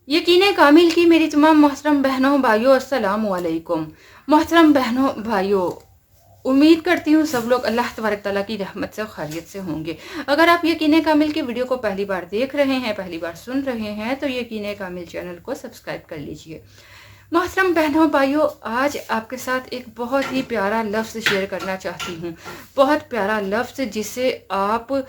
यकीन कामिल की मेरी तमाम मोहतरम बहनों भाइयों अस्सलाम वालेकुम। मोहतरम बहनों भाइयों, उम्मीद करती हूँ सब लोग अल्लाह तबारक ताला की रहमत से खैरियत से होंगे। अगर आप यकीन कामिल की वीडियो को पहली बार देख रहे हैं, पहली बार सुन रहे हैं, तो यकीन कामिल चैनल को सब्सक्राइब कर लीजिए। मोहतरम बहनों भाइयों, आज आपके साथ एक बहुत ही प्यारा लफ्ज़ शेयर करना चाहती हूँ। बहुत प्यारा लफ्ज़ जिससे आप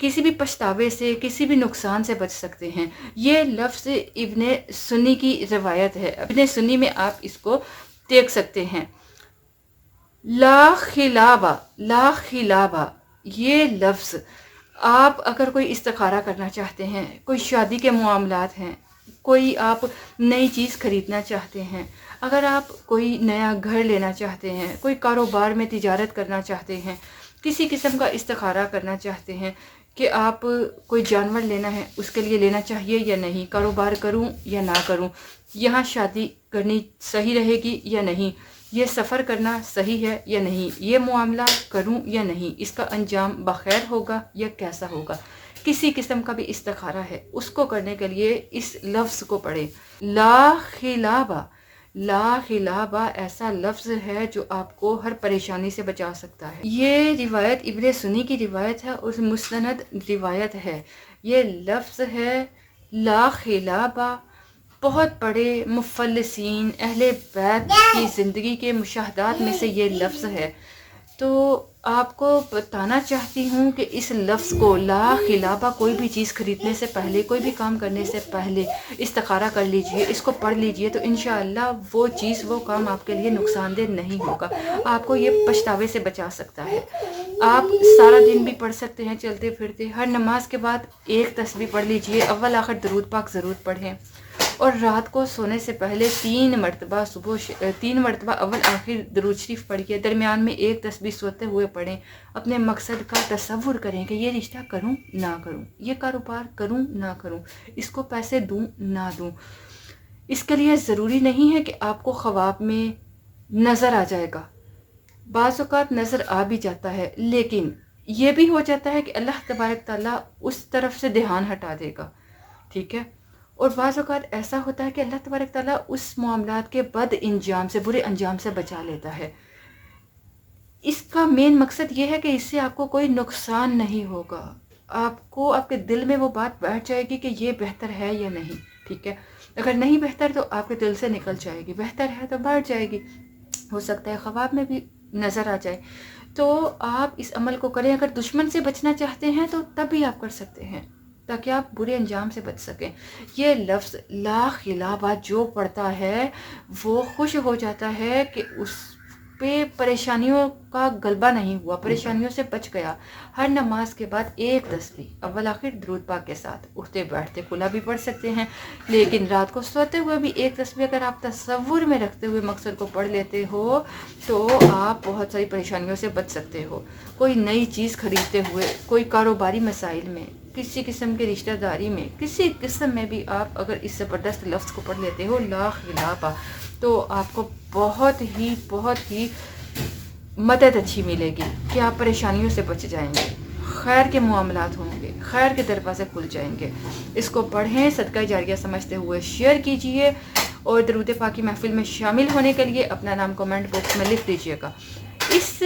किसी भी पछतावे से, किसी भी नुकसान से बच सकते हैं। ये लफ्ज़ इब्ने सुन्नी की रिवायत है। इब्ने सुन्नी में आप इसको देख सकते हैं। ला खिलाबा, ला खिलाबा, ये लफ्ज़ आप अगर कोई इस्तिखारा करना चाहते हैं, कोई शादी के मामलात हैं, कोई आप नई चीज़ खरीदना चाहते हैं, अगर आप कोई नया घर लेना चाहते हैं, कोई कारोबार में तिजारत करना चाहते हैं, किसी किस्म का इस्तिखारा करना चाहते हैं कि आप कोई जानवर लेना है, उसके लिए लेना चाहिए या नहीं, कारोबार करूं या ना करूं, यहाँ शादी करनी सही रहेगी या नहीं, ये सफ़र करना सही है या नहीं, ये मामला करूं या नहीं, इसका अंजाम बखैर होगा या कैसा होगा, किसी किस्म का भी इस्तिखारा है, उसको करने के लिए इस लफ्ज़ को पढ़ें। ला खिलाबा, ला खिलाबा ऐसा लफ्ज़ है जो आपको हर परेशानी से बचा सकता है। ये रिवायत इब्ने सुन्नी की रिवायत है और मुस्तनद रिवायत है। ये लफ्ज़ है ला खिलाबा। बहुत बड़े मुफल्लिसीन अहले बैत की ज़िंदगी के मुशाहदात में से ये लफ्ज़ है। तो आपको बताना चाहती हूँ कि इस लफ्ज़ को ला खिलाबा कोई भी चीज़ खरीदने से पहले, कोई भी काम करने से पहले इस्तिखारा कर लीजिए, इसको पढ़ लीजिए, तो इंशाअल्लाह वो चीज़, वो काम आपके लिए नुकसानदेह नहीं होगा, आपको ये पछतावे से बचा सकता है। आप सारा दिन भी पढ़ सकते हैं चलते फिरते। हर नमाज के बाद एक तस्बीह पढ़ लीजिए, अव्वल आखिर दरूद पाक ज़रूर पढ़ें, और रात को सोने से पहले 3 मरतबा, सुबह 3 मरतबा अव्वल आखिर दरूद शरीफ पढ़िए। दरमियान में एक तस्बीह सोते हुए पढ़ें। अपने मकसद का तसव्वुर करें कि ये रिश्ता करूं ना करूं, ये कारोबार करूं ना करूं, इसको पैसे दूं ना दूं। इसके लिए ज़रूरी नहीं है कि आपको ख्वाब में नज़र आ जाएगा, बाज़ औक़ात नज़र आ भी जाता है, लेकिन ये भी हो जाता है कि अल्लाह तबारक ताला उस तरफ से ध्यान हटा देगा, ठीक है। और बाज़ औक़ात ऐसा होता है कि अल्लाह तबारक ताला उस मामलात के बद अंजाम से, बुरे अंजाम से बचा लेता है। इसका मेन मकसद ये है कि इससे आपको कोई नुकसान नहीं होगा, आपको आपके दिल में वो बात बैठ जाएगी कि ये बेहतर है या नहीं, ठीक है। अगर नहीं बेहतर तो आपके दिल से निकल जाएगी, बेहतर है तो बैठ जाएगी, हो सकता है ख्वाब में भी नज़र आ जाए। तो आप इस अमल को करें। अगर दुश्मन से बचना चाहते हैं तो तब भी आप कर सकते हैं, ताकि आप बुरे अंजाम से बच सकें। ये लफ्ज़ ला खिलाबा जो पढ़ता है वो खुश हो जाता है कि उस पे परेशानियों का गलबा नहीं हुआ, परेशानियों से बच गया। हर नमाज के बाद एक तस्बीह अव्वल आखिर दरूद पाक के साथ, उठते बैठते कुला भी पढ़ सकते हैं, लेकिन रात को सोते हुए भी एक तस्बीह अगर आप तसव्वुर में रखते हुए मकसद को पढ़ लेते हो तो आप बहुत सारी परेशानियों से बच सकते हो। कोई नई चीज़ खरीदते हुए, कोई कारोबारी मसाइल में, किसी किस्म की रिश्तेदारी में, किसी किस्म में भी आप अगर इस ज़बरदस्त लफ्ज़ को पढ़ लेते हो ला खिलाबा, तो आपको बहुत ही मदद अच्छी मिलेगी कि आप परेशानियों से बच जाएंगे, खैर के मामलात होंगे, खैर के दरवाज़े खुल जाएंगे। इसको पढ़ें, सदका जारिया समझते हुए शेयर कीजिए, और दरूद पाक की महफिल में शामिल होने के लिए अपना नाम कमेंट बॉक्स में लिख दीजिएगा। इस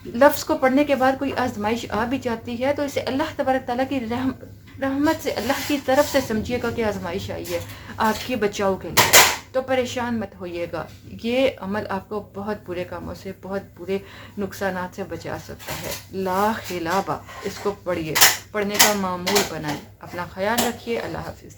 लफ्ज़ को पढ़ने के बाद कोई आजमाइश आ भी जाती है तो इसे अल्लाह तबारक ताला की रहमत से, अल्लाह की तरफ से समझिएगा कि आजमाइश आई है आपके बचाव के लिए, तो परेशान मत होइएगा। ये अमल आपको बहुत बुरे कामों से, बहुत बुरे नुकसानात से बचा सकता है। ला खिलाबा, इसको पढ़िए, पढ़ने का मामूल बनाएं। अपना ख्याल रखिए। अल्लाह हाफिज़।